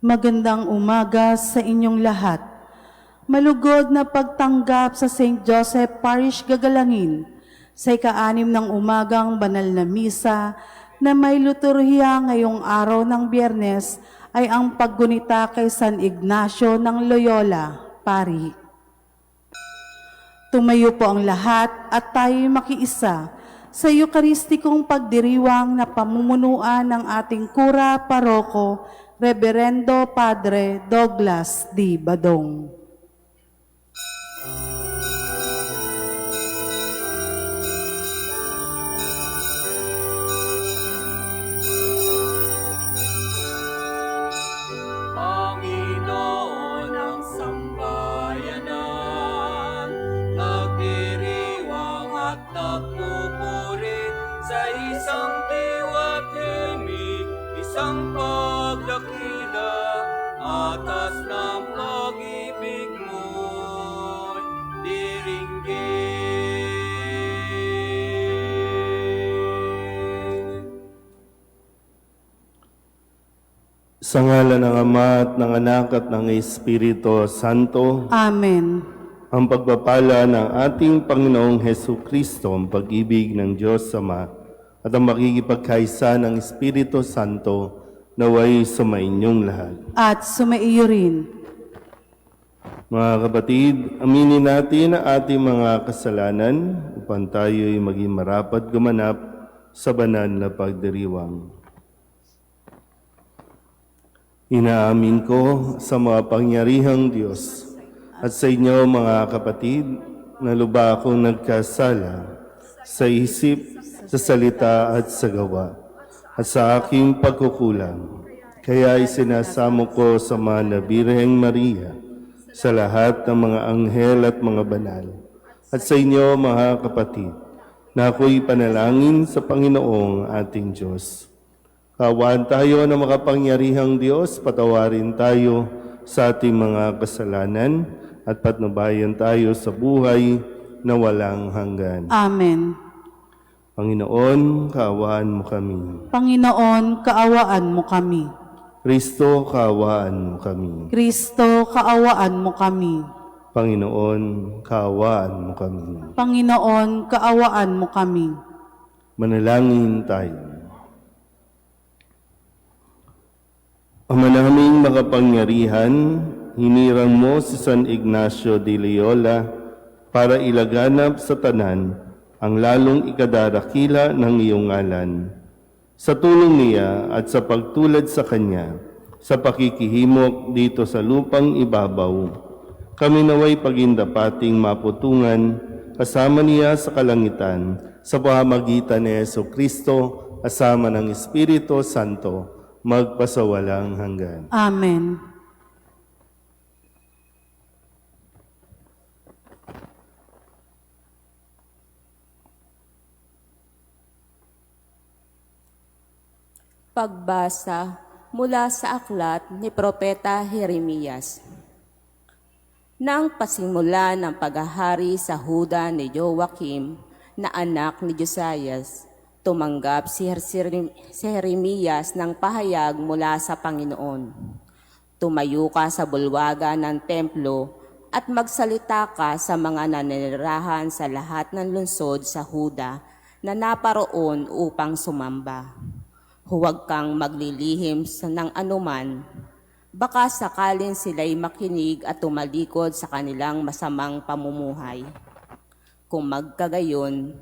Magandang umaga sa inyong lahat. Malugod na pagtanggap sa St. Joseph Parish Gagalangin sa ika-6 ng umagang banal na misa na may liturhiya ngayong araw ng Biyernes ay ang paggunita kay San Ignacio ng Loyola, Pari. Tumayo po ang lahat at tayo'y makiisa sa Eucharistikong pagdiriwang na pamumunuan ng ating kura paroko, Reverendo Padre Douglas D. Badong. Panginoon ng sambayanan, nagdiriwang at nagpupuri sa isang diwa't himig, isang pagdakila, atas ng pag-ibig mo'y diringgin. Sa ngalan ng Ama at ng Anak at ng Espiritu Santo, Amen. ang pagpapala ng ating Panginoong Hesu Kristo, ang pag-ibig ng Diyos Ama, at ang makikipagkaisa ng Espiritu Santo, naway sumainyong lahat. At sumaiyo rin. Mga kapatid, aminin natin ang ating mga kasalanan upang tayo'y maging marapat gumanap sa banal na pagdiriwang. Inaamin ko sa mga pangyarihang Diyos at sa inyo mga kapatid na lubha akong nagkasala sa isip, sa salita at sa gawa at sa aking pagkukulang. Kaya isinasamo ko sa Mahal Birheng Maria, sa lahat ng mga anghel at mga banal, at sa inyo mga kapatid, na ako'y panalangin sa Panginoong ating Diyos. Kaawaan tayo ng makapangyarihang Diyos, patawarin tayo sa ating mga kasalanan at patnubayan tayo sa buhay na walang hanggan. Amen. Panginoon, kaawaan mo kami. Panginoon, kaawaan mo kami. Kristo, kaawaan mo kami. Kristo, kaawaan mo kami. Panginoon, kaawaan mo kami. Panginoon, kaawaan mo kami. Manalangin tayo. Ama naming makapangyarihan, hinirang mo si San Ignacio de Loyola para ilaganap sa tanan ang lalong ikadarakila ng iyong ngalan. Sa tulong niya at sa pagtulad sa kanya, sa pakikihimok dito sa lupang ibabaw, kami naway pagindapating maputungan kasama niya sa kalangitan sa pamamagitan ni Hesu Kristo kasama ng Espiritu Santo, magpasawalang hanggan. Amen. Pagbasa mula sa aklat ni Propeta Jeremias. Nang pasimula ng paghahari sa Huda ni Joachim na anak ni Josias, tumanggap si Jeremias ng pahayag mula sa Panginoon. Tumayo ka sa bulwagan ng templo at magsalita ka sa mga nanirahan sa lahat ng lungsod sa Huda na naparoon upang sumamba. Huwag kang maglilihim ng anuman, baka sakalin sila'y makinig at tumalikod sa kanilang masamang pamumuhay. Kung magkagayon,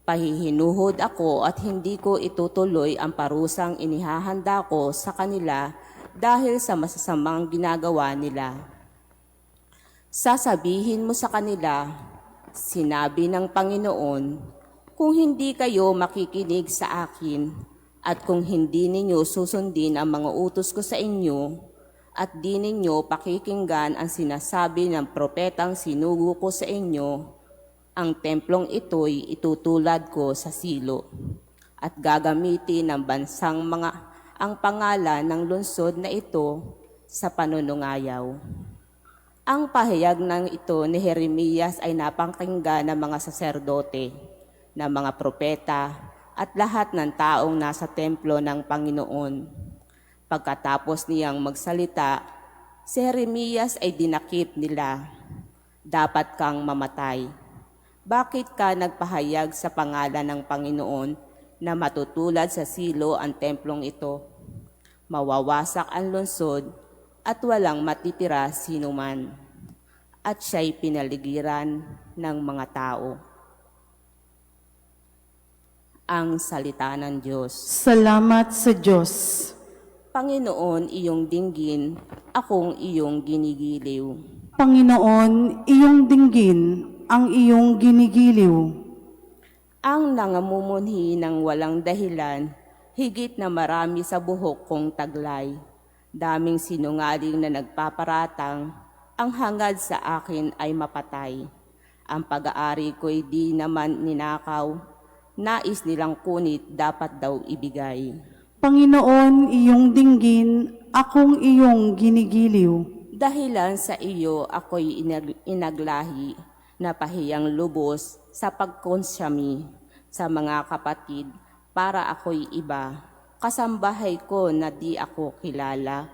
pahihinuhod ako at hindi ko itutuloy ang parusang inihahanda ko sa kanila dahil sa masasamang ginagawa nila. Sasabihin mo sa kanila, sinabi ng Panginoon, kung hindi kayo makikinig sa akin, at kung hindi ninyo susundin ang mga utos ko sa inyo, at di ninyo pakikinggan ang sinasabi ng propetang sinugo ko sa inyo, ang templong ito'y itutulad ko sa silo, at gagamitin ng bansang ang pangalan ng lungsod na ito sa panunungayaw. Ang pahayag ng ito ni Jeremias ay napakinggan ng mga saserdote, ng mga propeta, at lahat ng taong nasa templo ng Panginoon. Pagkatapos niyang magsalita, si Jeremias ay dinakip nila. Dapat kang mamatay. Bakit ka nagpahayag sa pangalan ng Panginoon na matutulad sa silo ang templong ito? Mawawasak ang lungsod at walang matitira sinuman. At siya'y pinaligiran ng mga tao. Ang salita ng Diyos. Salamat sa Diyos. Panginoon, iyong dinggin, akong iyong ginigiliw. Panginoon, iyong dinggin ang iyong ginigiliw. Ang nangamumunhi ng walang dahilan, higit na marami sa buhok kong taglay. Daming sinungaling na nagpaparatang, ang hangad sa akin ay mapatay. Ang pag-aari ko'y di naman ninakaw, nais nilang kunit dapat daw ibigay. Panginoon, iyong dinggin, akong iyong ginigiliw. Dahilan sa iyo ako'y inaglahi, napahiyang lubos sa pagkonsyami sa mga kapatid para ako'y iba. Kasambahay ko na di ako kilala.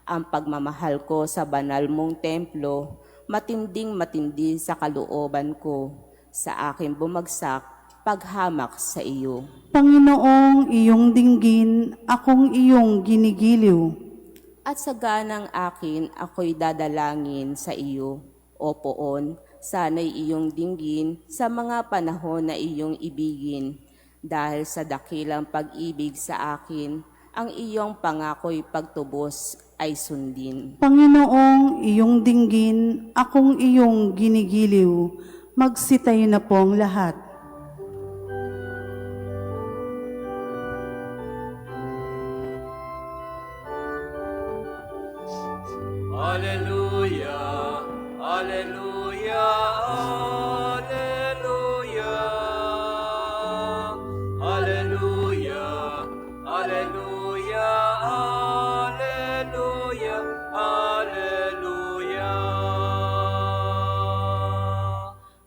Ang pagmamahal ko sa banal mong templo, matinding matindi sa kalooban ko. Sa akin bumagsak, paghamak sa iyo. Panginoong iyong dinggin, akong iyong ginigiliw. At sa ganang akin ako'y dadalangin sa iyo, O Poon, sana'y iyong dinggin sa mga panahon na iyong ibigin. Dahil sa dakilang pag-ibig sa akin, ang iyong pangako'y pagtubos ay sundin. Panginoong iyong dinggin, akong iyong ginigiliw. Magsitayo na po ang lahat. Hallelujah, Hallelujah, Hallelujah, Hallelujah, Hallelujah, Hallelujah, Hallelujah.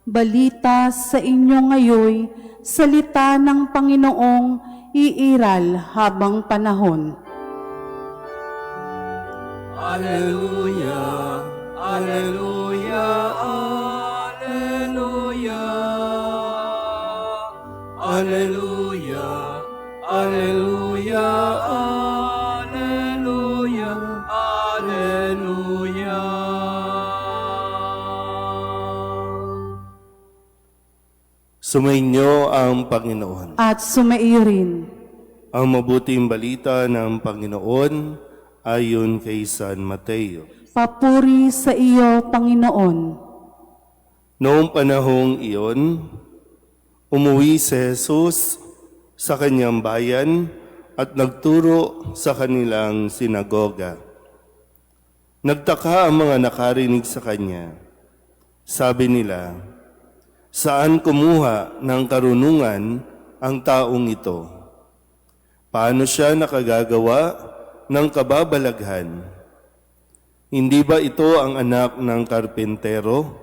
Balita sa inyo ngayoy, salita ng Panginoong iiral habang panahon. Hallelujah, Hallelujah, Hallelujah, Hallelujah, Hallelujah, Hallelujah, Hallelujah. Sumainyo ang Panginoon. At sumaiyo rin. Ang mabuting balita ng Panginoon ayon kay San Mateo. Papuri sa iyo, Panginoon. Noong panahong iyon, umuwi si Jesus sa kanyang bayan at nagturo sa kanilang sinagoga. Nagtaka ang mga nakarinig sa kanya. Sabi nila, "Saan kumuha ng karunungan ang taong ito? Paano siya nakagagawa ng kababalaghan? Hindi ba ito ang anak ng karpentero?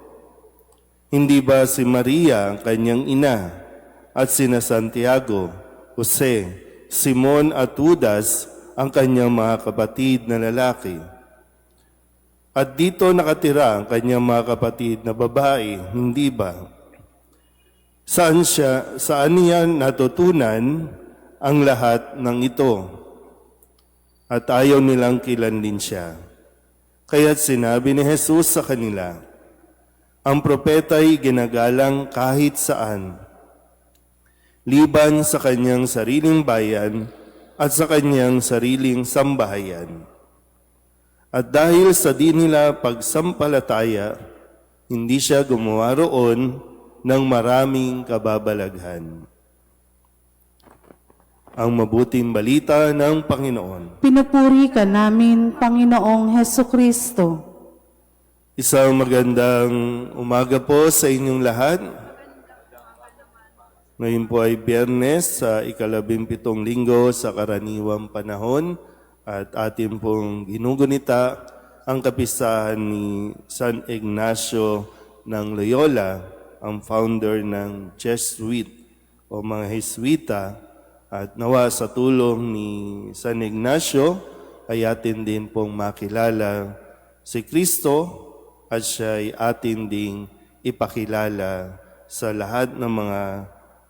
Hindi ba si Maria ang kanyang ina at sina Santiago, Jose, Simon at Judas ang kanyang mga kapatid na lalaki? At dito nakatira ang kanyang mga kapatid na babae, hindi ba? Saan niya natutunan ang lahat ng ito?" At ayaw nilang kilanlin siya. Kaya't sinabi ni Jesus sa kanila, "Ang propeta'y ginagalang kahit saan, liban sa kanyang sariling bayan at sa kanyang sariling sambahayan. At dahil sa di nila pagsampalataya, hindi siya gumawa roon ng maraming kababalaghan." Ang mabuting balita ng Panginoon. Pinupuri ka namin, Panginoong Hesukristo. Isang magandang umaga po sa inyong lahat. Ngayon po ay Biyernes sa ika-17 linggo sa karaniwang panahon at atin pong ginugunita ang kapistahan ni San Ignacio ng Loyola, ang founder ng Jesuit o mga Jesuita. At nawa sa tulong ni San Ignacio, ay atin din pong makilala si Kristo at siya ay atin ding ipakilala sa lahat ng mga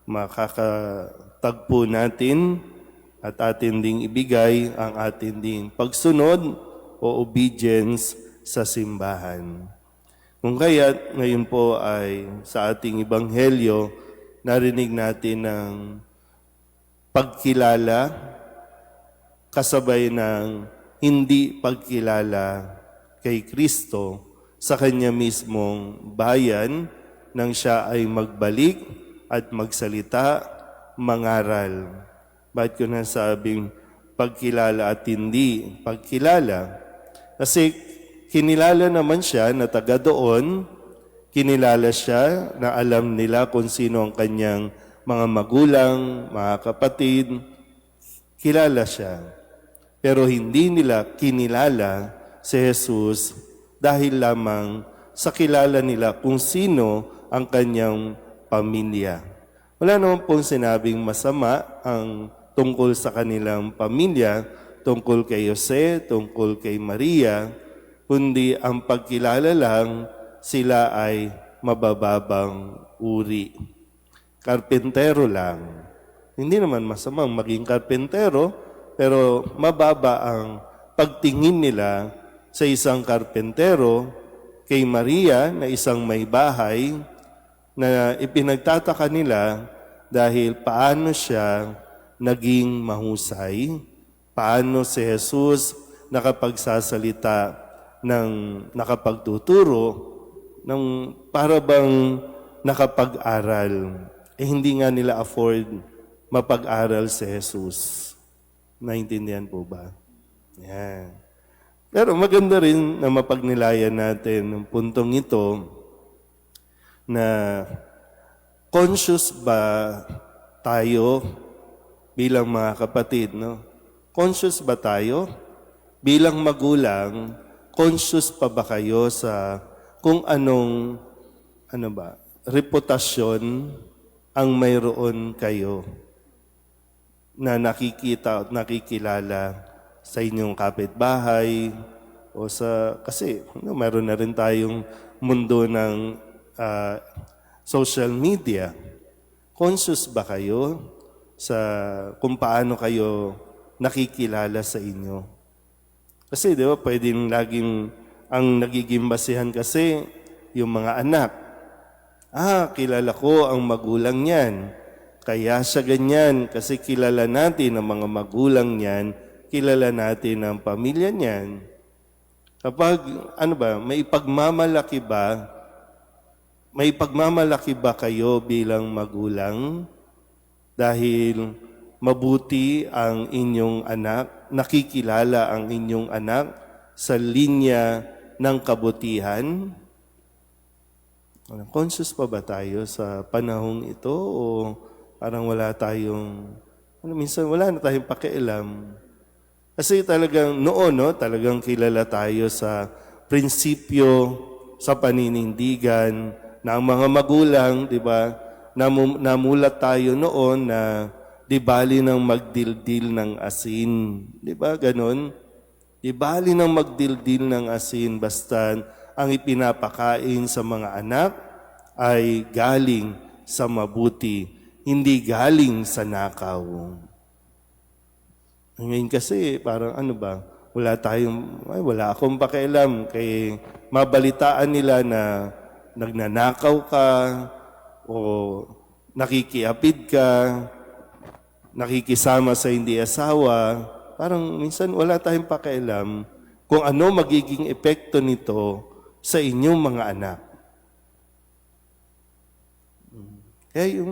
makakatagpo natin at atin ding ibigay ang atin ding pagsunod o obedience sa simbahan. Kung kaya't ngayon po ay sa ating ebanghelyo, narinig natin ng pagkilala kasabay ng hindi pagkilala kay Kristo sa kanya mismong bayan nang siya ay magbalik at magsalita, mangaral. Bakit ko nasabing pagkilala at hindi pagkilala? Kasi kinilala naman siya na taga doon, kinilala siya na alam nila kung sino ang kanyang mga magulang, mga kapatid, kilala siya. Pero hindi nila kinilala si Jesus dahil lamang sa kilala nila kung sino ang kanyang pamilya. Wala naman pong sinabing masama ang tungkol sa kanilang pamilya, tungkol kay Jose, tungkol kay Maria, kundi ang pagkilala lang sila ay mabababang uri. Karpentero lang. Hindi naman masamang maging karpentero, pero mababa ang pagtingin nila sa isang karpentero, kay Maria na isang may bahay, na ipinagtataka nila dahil paano siya naging mahusay, paano si Jesus nakapagsasalita ng nakapagtuturo, ng para bang nakapag-aral. Hindi nga nila afford mapag-aral si Jesus. Naintindihan po ba? Yan. Pero maganda rin na mapagnilayan natin ng puntong ito na conscious ba tayo bilang mga kapatid, no? Conscious ba tayo bilang magulang? Conscious pa ba kayo sa kung anong reputasyon ang mayroon kayo na nakikita at nakikilala sa inyong kapitbahay o kasi meron na rin tayong mundo ng social media. Conscious ba kayo sa kung paano kayo nakikilala sa inyo? Kasi di ba pwedeng laging ang nagiging basihan kasi yung mga anak. Kilala ko ang magulang niyan. Kaya siya ganyan kasi kilala natin ang mga magulang niyan, kilala natin ang pamilya niyan. Kapag, may pagmamalaki ba kayo bilang magulang dahil mabuti ang inyong anak, nakikilala ang inyong anak sa linya ng kabutihan? Conscious pa ba tayo sa panahong ito o parang wala tayong, minsan wala na tayong pakialam? Kasi talagang noon, talagang kilala tayo sa prinsipyo, sa paninindigan, na ang mga magulang, di ba, namulat tayo noon na di bali ng magdildil ng asin. Di ba, ganon? Di bali ng magdildil ng asin, basta ang ipinapakain sa mga anak ay galing sa mabuti, hindi galing sa nakaw. Ngayon kasi, parang wala akong pakialam kay mabalitaan nila na nagnanakaw ka o nakikiapid ka, nakikisama sa hindi asawa. Parang minsan wala tayong pakialam kung ano magiging epekto nito sa inyong mga anak. Kaya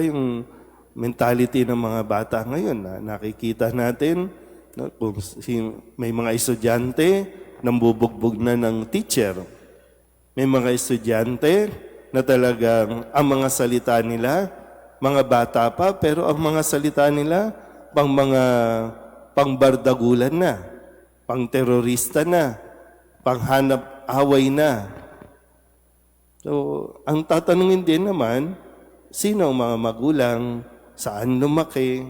yung mentality ng mga bata ngayon na nakikita natin, kung may mga estudyante nambubugbog na ng teacher. May mga estudyante na talagang ang mga salita nila, mga bata pa, pero ang mga salita nila pangbardagulan na, pang-terorista na, panghanap away na. So, ang tatanungin din naman, sino ang mga magulang, saan lumaki,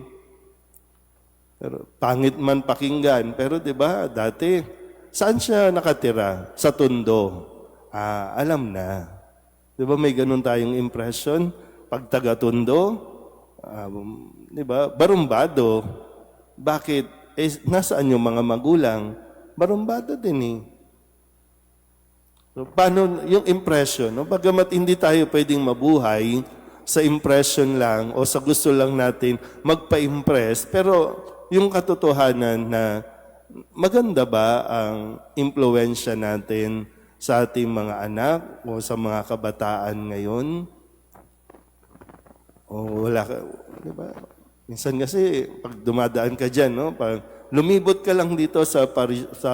Pero pangit man pakinggan, pero 'di ba, dati saan siya nakatira? Sa Tondo. Alam na. 'Di ba may ganun tayong impression pag taga Tondo? 'Di ba? Barumbado. Bakit? Nasaan yung mga magulang? Barumbado din eh. So, paano yung impression? No? Bagamat hindi tayo pwedeng mabuhay sa impression lang o sa gusto lang natin magpa-impress, pero yung katotohanan na maganda ba ang impluensya natin sa ating mga anak o sa mga kabataan ngayon? O wala ka, di ba? Minsan kasi, pag dumadaan ka dyan, no? Pag lumibot ka lang dito sa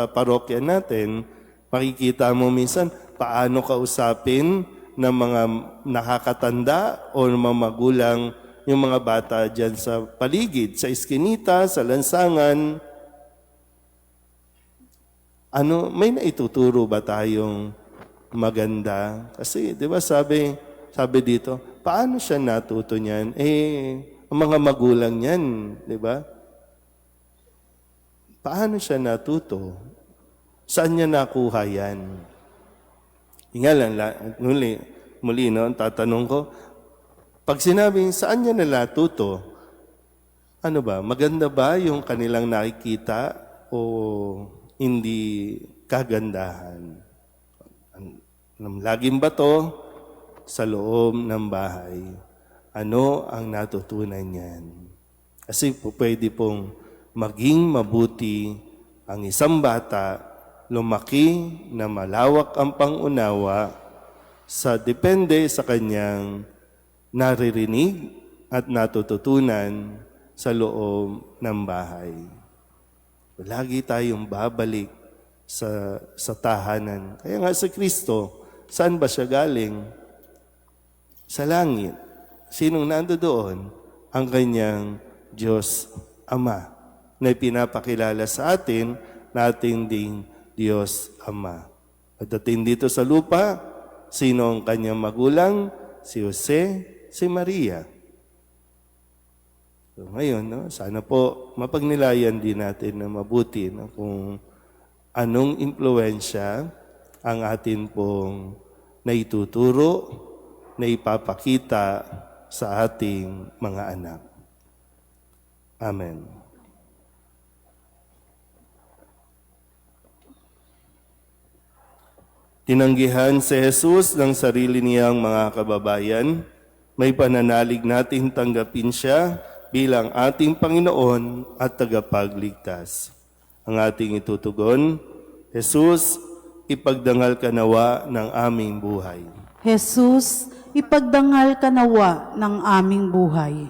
parokya natin, makikita mo minsan paano kausapin ng mga nakakatanda o ng mga magulang yung mga bata dyan sa paligid, sa iskinita, sa lansangan. May naituturo ba tayong maganda? Kasi, di ba sabi dito, paano siya natuto niyan? Ang mga magulang niyan, di ba? Paano siya natuto? Saan niya nakuha yan? Nga lang, muli, no, tatanong ko, pag sinabing saan niya natuto, ano ba, maganda ba yung kanilang nakikita o hindi kagandahan? Laging bato sa loob ng bahay. Ano ang natutunan niyan? Kasi pwede pong maging mabuti ang isang bata, lumaki na malawak ang pangunawa depende sa kanyang naririnig at natututunan sa loob ng bahay. Lagi tayong babalik sa tahanan. Kaya nga sa Kristo, saan ba siya galing? Sa langit. Sinong nando doon? Ang kanyang Diyos Ama na ipinapakilala sa atin na ating ding Diyos Ama. Pagdating dito sa lupa, sino ang kanyang magulang? Si Jose, si Maria. So ngayon, no, sana po mapagnilayan din natin na mabuti no, kung anong impluensya ang atin pong naituturo, na ipapakita sa ating mga anak. Amen. Tinanggihan si Jesus ng sarili niyang mga kababayan. May pananalig natin tanggapin siya bilang ating Panginoon at tagapagligtas. Ang ating itutugon, Jesus, ipagdangal ka nawa ng aming buhay. Jesus, ipagdangal ka nawa ng aming buhay.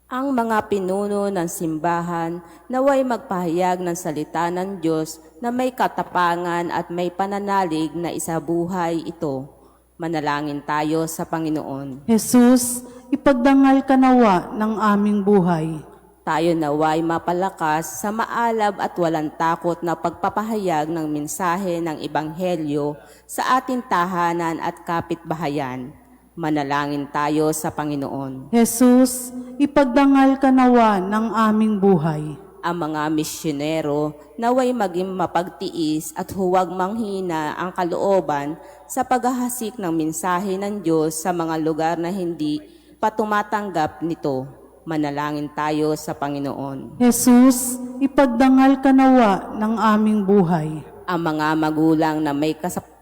Ang mga pinuno ng simbahan naway magpahayag ng salita ng Diyos na may katapangan at may pananalig na isabuhay ito. Manalangin tayo sa Panginoon. Jesus, ipagdangal ka nawa ng aming buhay. Tayo naway mapalakas sa maalab at walang takot na pagpapahayag ng mensahe ng Ebanghelyo sa ating tahanan at kapitbahayan. Manalangin tayo sa Panginoon. Jesus, ipagdangal ka nawa ng aming buhay. Ang mga misyonero naway maging mapagtiis at huwag manghina ang kalooban sa paghahasik ng mensahe ng Diyos sa mga lugar na hindi pa tumatanggap nito. Manalangin tayo sa Panginoon. Jesus, ipagdangal ka nawa ng aming buhay. Ang mga magulang na may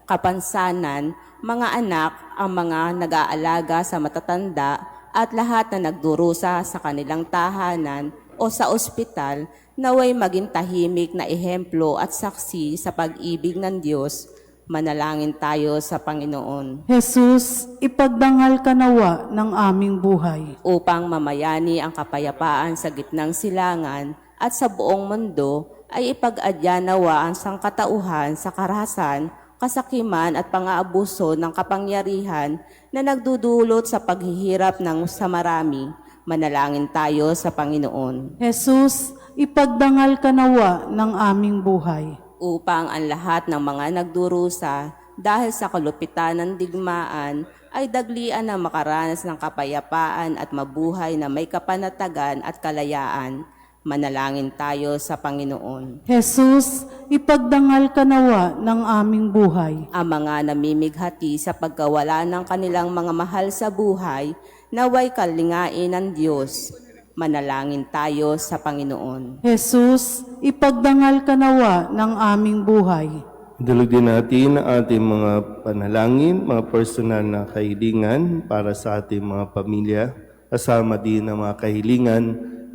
kapansanan, mga anak, ang mga nag-aalaga sa matatanda at lahat na nagdurusa sa kanilang tahanan o sa ospital, naway maging tahimik na ehemplo at saksi sa pag-ibig ng Diyos. Manalangin tayo sa Panginoon. Jesus, ipagdangal ka nawa ng aming buhay. Upang mamayani ang kapayapaan sa gitnang silangan at sa buong mundo, ay ipag-adya nawa ang sangkatauhan sa karahasan, kasakiman at pang-aabuso ng kapangyarihan na nagdudulot sa paghihirap ng sa marami. Manalangin tayo sa Panginoon. Jesus, ipagdangal ka nawa ng aming buhay. Upang ang lahat ng mga nagdurusa dahil sa kalupitan ng digmaan ay daglian na makaranas ng kapayapaan at mabuhay na may kapanatagan at kalayaan. Manalangin tayo sa Panginoon. Jesus, ipagdangal ka nawa ng aming buhay. Ang mga namimighati sa pagkawala ng kanilang mga mahal sa buhay, naway kalingain ng Diyos. Manalangin tayo sa Panginoon. Jesus, ipagdangal ka nawa ng aming buhay. Idulog din natin ang ating mga panalangin, mga personal na kahilingan para sa ating mga pamilya, kasama din ang mga kahilingan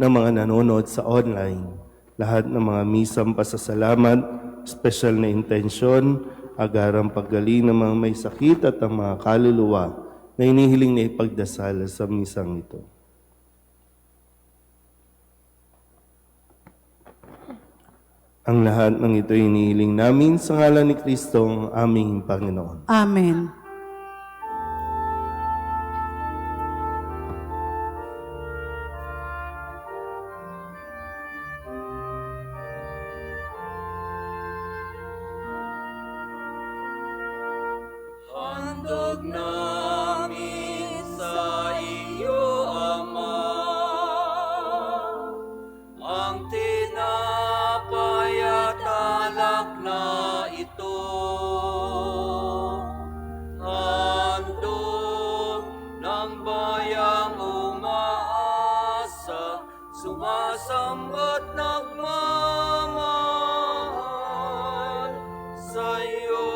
ng mga nanonood sa online. Lahat ng mga misang pasasalamat, special na intensyon, agarang paggaling ng mga may sakit at ang mga kaluluwa na inihiling na ipagdasal sa misang ito. Ang lahat ng ito inihiling namin sa ngalan ni Kristo ang aming Panginoon. Amen. Handog namin sa iyo, Ama, ang tinapay at alak na ito. Handog ng bayang umaasa, sumasamba't nagmamahal sa iyo.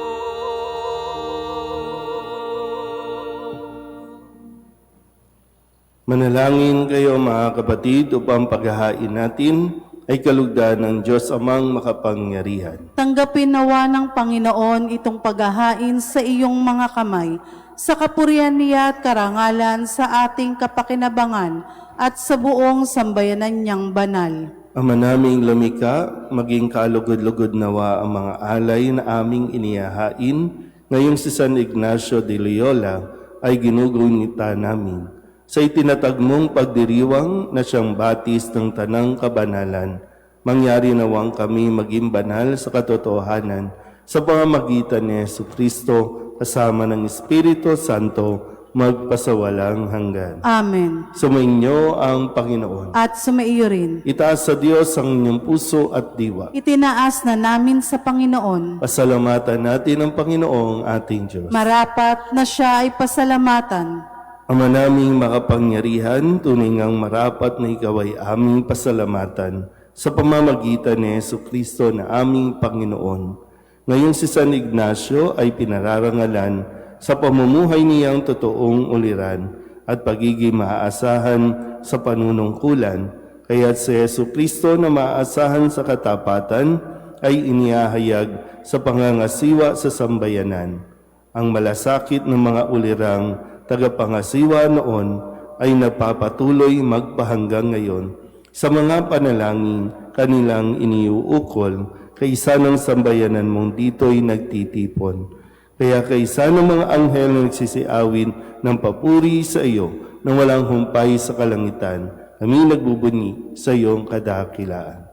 Manalangin kayo mga kapatid upang paghahain natin ay kalugdan ng Diyos Amang makapangyarihan. Tanggapin nawa ng Panginoon itong paghahain sa iyong mga kamay, sa kapurihan niya at karangalan sa ating kapakinabangan at sa buong sambayanan niyang banal. Ama naming lumika, maging kalugod-lugod nawa ang mga alay na aming inihahain ngayong si San Ignacio de Loyola ay ginugunita namin. Sa itinatag mong pagdiriwang na siyang batis ng tanang kabanalan, mangyari nawang kami maging banal sa katotohanan sa pamamagitan ni Jesucristo kasama ng Espiritu Santo magpasawalang hanggan. Amen. Sumainyo ang Panginoon. At sumaiyo rin. Itaas sa Diyos ang inyong puso at diwa. Itinaas na namin sa Panginoon. Pasalamatan natin ang Panginoong ating Diyos. Marapat na siya ay pasalamatan. Ama naming makapangyarihan, tunay ngang marapat na ikaw ay aming pasalamatan sa pamamagitan ni Jesucristo na aming Panginoon. Ngayong si San Ignacio ay pinararangalan sa pamumuhay niyang totoong uliran at pagiging maaasahan sa panunungkulan. Kaya't si Jesucristo na maaasahan sa katapatan ay inihahayag sa pangangasiwa sa sambayanan. Ang malasakit ng mga ulirang tagapangasiwa noon ay napapatuloy magpahanggang ngayon sa mga panalangin kanilang iniuukol kaysa ng sambayanan mong dito'y nagtitipon. Kaya kaysa ng mga anghel na nagsisiawin ng papuri sa iyo na walang humpay sa kalangitan, kami nagbubuni sa iyong kadakilaan.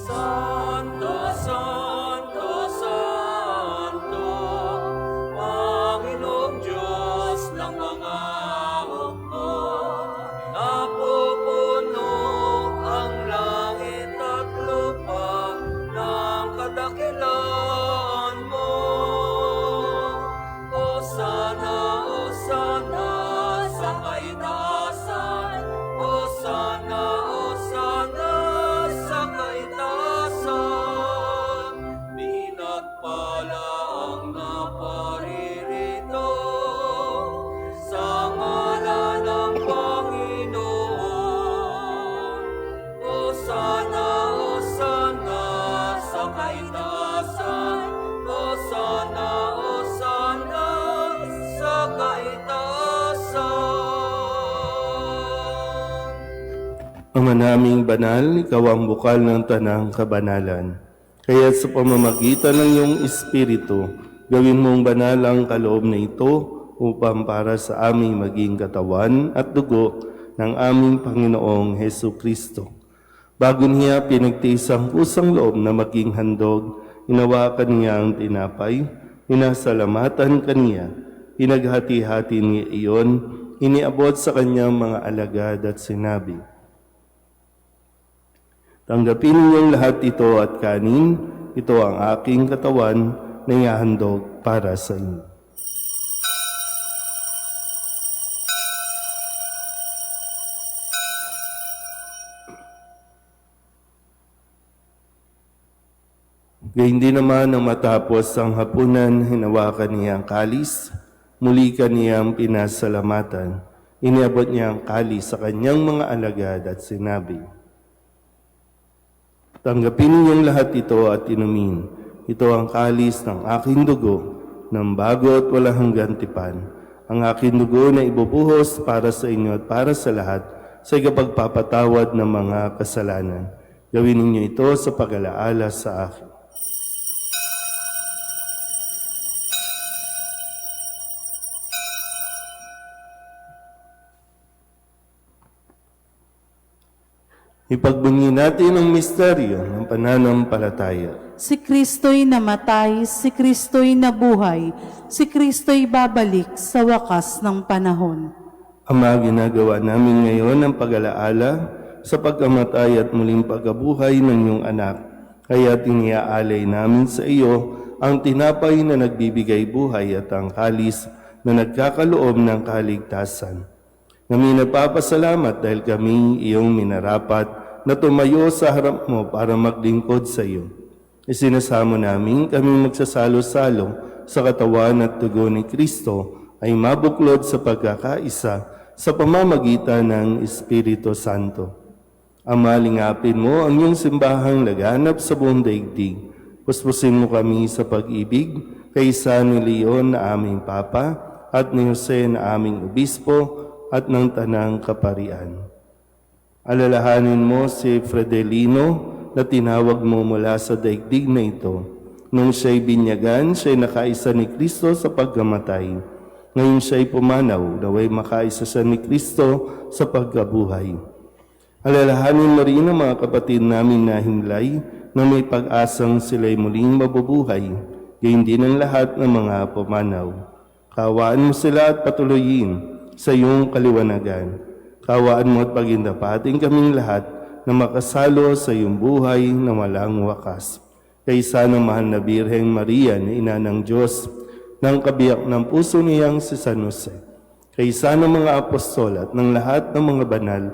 Santo, Santo, Santo, Panginoong Diyos ng mga hukbo, napupuno ang langit at lupa ng kadakilaan mo. Hosana, Hosana sa kaitaasan, Hosana, Hosana sa kaitaasan. Pinagpala ang naparirito sa ngalan ng Panginoon. Hosana, Hosana sa kaitaasan, Hosana, Hosana sa kaitaasan. Ama naming banal, ikaw ang bukal ng tanang kabanalan. Kaya sa pamamagitan ng iyong Espiritu, gawin mong banal ang kaloob na ito upang para sa aming maging katawan at dugo ng aming Panginoong Hesu Kristo. Bago niya pinagtiis ang kusang loob na maging handog, hinawakan niya ang tinapay, pinasalamatan kaniya, pinaghati-hati niya iyon, iniabot sa kanyang mga alagad at sinabi, "Tanggapin ninyong lahat ito at kanin, ito ang aking katawan na ihahandog para sa inyo." Gayun din naman nang matapos ang hapunan, hinawakan niya ang kalis, muli kaniyang pinasalamatan. Iniabot niya ang kalis sa kanyang mga alagad at sinabi, "Tanggapin ninyong lahat ito at inumin. Ito ang kalis ng aking dugo, ng bago at walang hanggang tipan. Ang aking dugo na ibubuhos para sa inyo at para sa lahat sa ikapagpapatawad ng mga kasalanan. Gawin ninyo ito sa pag-alaala sa akin." Ipagbunyi natin ang misteryo ng pananampalataya. Si Kristo'y namatay, si Kristo'y nabuhay, si Kristo'y babalik sa wakas ng panahon. Ama, ginagawa namin ngayon ang pag-alaala sa pagkamatay at muling pagkabuhay ng iyong anak. Kaya tiniaalay namin sa iyo ang tinapay na nagbibigay buhay at ang kalis na nagkakaloob ng kaligtasan. Kami nagpapasalamat dahil kami iyong minarapat na tumayo sa harap mo para maglingkod sa iyo. Isinasamo namin kami magsasalo-salo sa katawan at dugo ni Kristo ay mabuklod sa pagkakaisa sa pamamagitan ng Espiritu Santo. Ama, lingapin mo ang iyong simbahang laganap sa buong daigdig. Puspusin mo kami sa pag-ibig kaysa ni Leon na aming Papa at ni Jose na aming Obispo at ng Tanang Kaparian. Alalahanin mo si Fredelino na tinawag mo mula sa daigdig na ito. Nung siya'y binyagan, siya'y nakaisa ni Kristo sa pagkamatay. Ngayon siya'y pumanaw, naway makaisa siya ni Kristo sa pagkabuhay. Alalahanin mo rin ang mga kapatid namin na himlay na may pag-asang sila'y muling mabubuhay, gayon din ang lahat ng mga pumanaw. Kawaan mo sila at patuloyin sa iyong kaliwanagan. Kawaan mo at pagindapating kaming lahat na makasalo sa iyong buhay na walang wakas. Kaysa ng mahal na Birheng Maria na ina ng Diyos, ng kabiyak ng puso niyang si San Jose. Kaysa ng mga apostol at ng lahat ng mga banal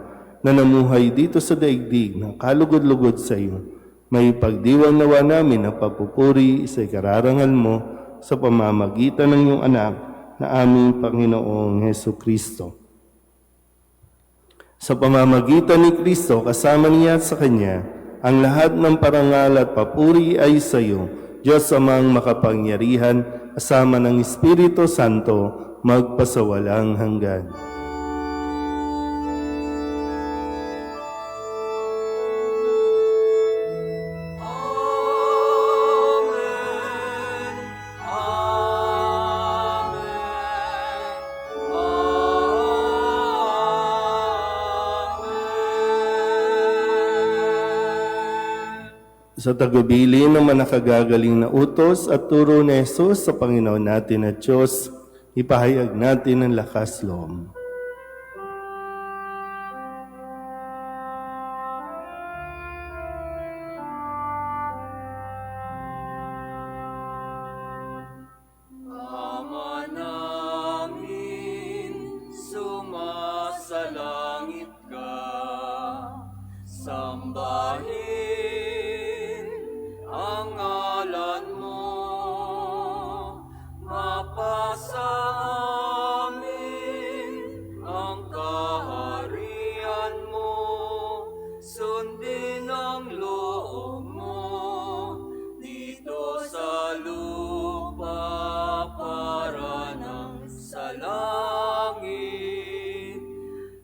na namuhay dito sa daigdig na kalugod-lugod sa iyo, may pagdiwang nawa namin ang papupuri sa ikararangal mo sa pamamagitan ng iyong anak na aming Panginoong Heso Kristo. Sa pamamagitan ni Kristo, kasama niya at sa Kanya, ang lahat ng parangal at papuri ay sa iyo, Diyos Amang makapangyarihan, kasama ng Espiritu Santo, magpasawalang hanggan. Sa tagubili ng manakagagaling na utos at turo ni Jesus sa Panginoon natin at Diyos, ipahayag natin ang lakas loob. Ama namin, sumasalangit ka, sambahin ang ngalan mo, mapasa amin ang kaharian mo, sundin ang loob mo, dito sa lupa para nang sa langit.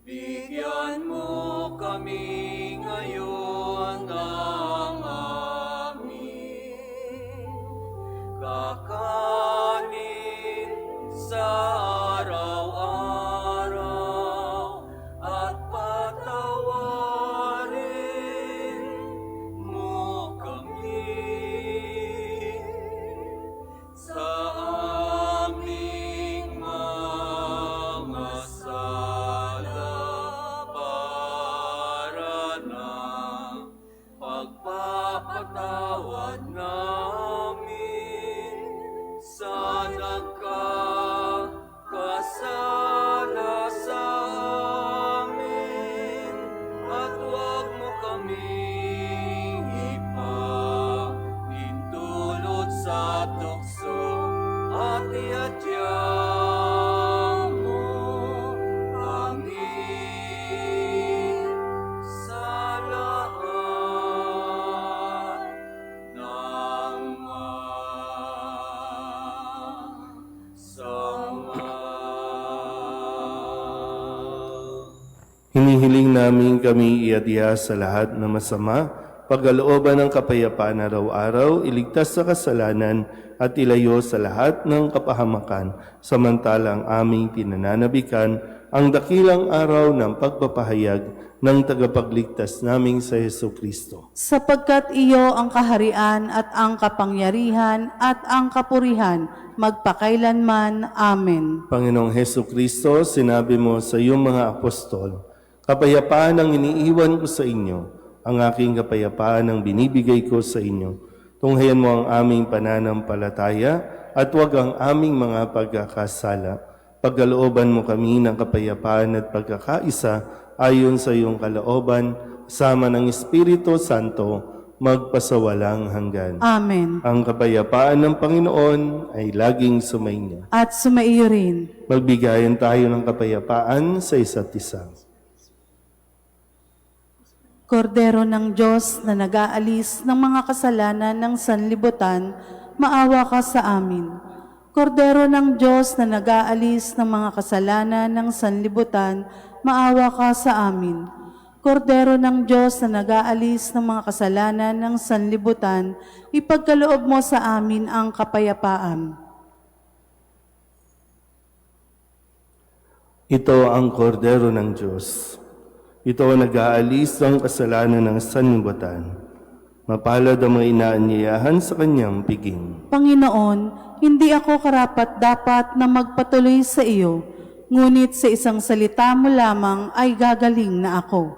Bigyan mo kami ngayon ng aming kakanin sa araw-araw at patawarin sa tukso at iadya mo kami sa lahat ng masama. Hinihiling namin kami iadya sa lahat na masama, pagkalooban ng kapayapaan araw-araw, iligtas sa kasalanan at ilayo sa lahat ng kapahamakan, samantalang aming pinananabikan ang dakilang araw ng pagpapahayag ng tagapagligtas naming sa Heso Kristo. Sapagkat iyo ang kaharian at ang kapangyarihan at ang kapurihan magpakailanman. Amen. Panginoong Heso Kristo, sinabi mo sa iyong mga apostol, kapayapaan ang iniiwan ko sa inyo, ang aking kapayapaan ang binibigay ko sa inyo. Tunghayan mo ang aming pananampalataya at huwag ang aming mga pagkakasala. Pagkalooban mo kami ng kapayapaan at pagkakaisa ayon sa iyong kalooban, sama ng Espiritu Santo, magpasawalang hanggan. Amen. Ang kapayapaan ng Panginoon ay laging sumainyo. At sumaiyo rin. Magbigayan tayo ng kapayapaan sa isa't isa. Kordero ng Diyos na nag-aalis ng mga kasalanan ng sanlibutan, maawa ka sa amin. Kordero ng Diyos na nag-aalis ng mga kasalanan ng sanlibutan, maawa ka sa amin. Kordero ng Diyos na nag-aalis ng mga kasalanan ng sanlibutan, ipagkaloob mo sa amin ang kapayapaan. Ito ang kordero ng Diyos. Ito ang nag-aalis ng kasalanan ng sanlibutan. Mapalad ang mga inaanyayahan sa kanyang piging. Panginoon, hindi ako karapat-dapat na magpatuloy sa iyo, ngunit sa isang salita mo lamang ay gagaling na ako.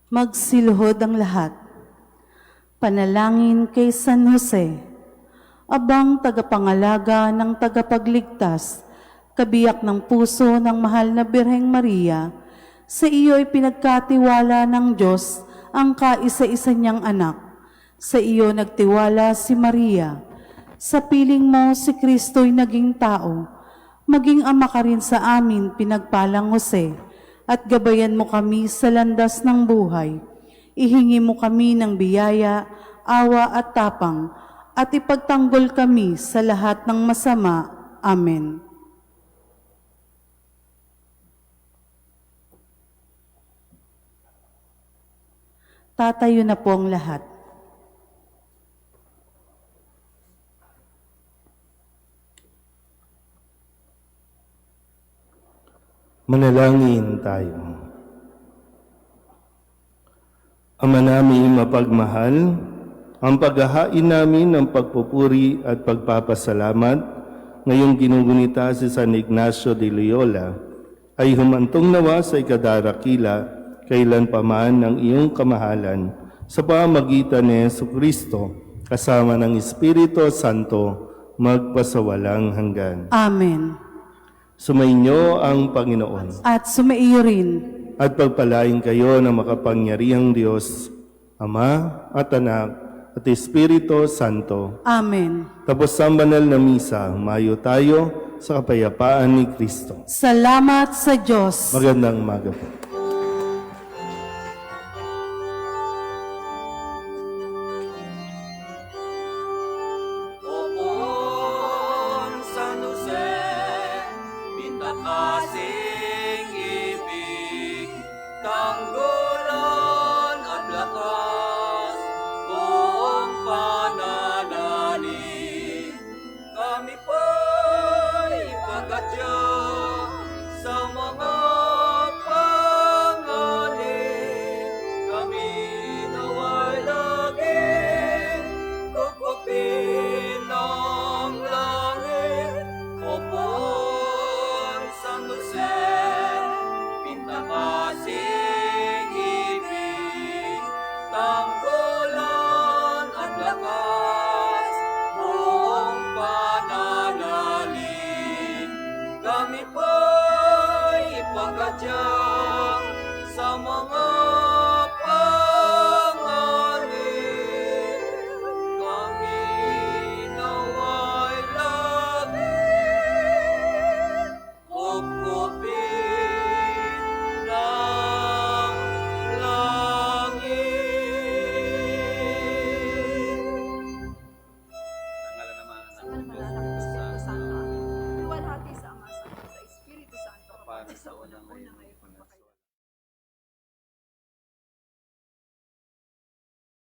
Magsiluhod ang lahat. Panalangin kay San Jose, abang tagapangalaga ng tagapagligtas, kabiyak ng puso ng mahal na Birheng Maria, sa iyo'y pinagkatiwala ng Diyos ang kaisa-isa niyang anak. Sa iyo nagtiwala si Maria. Sa piling mo si Kristo'y naging tao. Maging ama ka rin sa amin, pinagpalang Jose, at gabayan mo kami sa landas ng buhay. Ihingi mo kami ng biyaya, awa at tapang, at ipagtanggol kami sa lahat ng masama. Amen. Tatayo na po ang lahat. Manalangin tayo. Ama namin mapagmahal, ang paghahain namin ng pagpupuri at pagpapasalamat ngayong ginugunita si San Ignacio de Loyola ay humantong nawa sa ikadarakila kailan paman ng iyong kamahalan sa pamamagitan ni Jesucristo kasama ng Espiritu Santo magpasawalang hanggan. Amen. Sumainyo ang Panginoon. At sumaiyo rin. At pagpalain kayo ng makapangyarihang Diyos, Ama at Anak at Espiritu Santo. Amen. Tapos ang banal na misa, mayo tayo sa kapayapaan ni Kristo. Salamat sa Diyos. Magandang umaga po. Opon San Jose, pintakasing ibig, tanggulan at lakas, buong pananalig. Kami po'y pagkadya sa mga sa una ngayon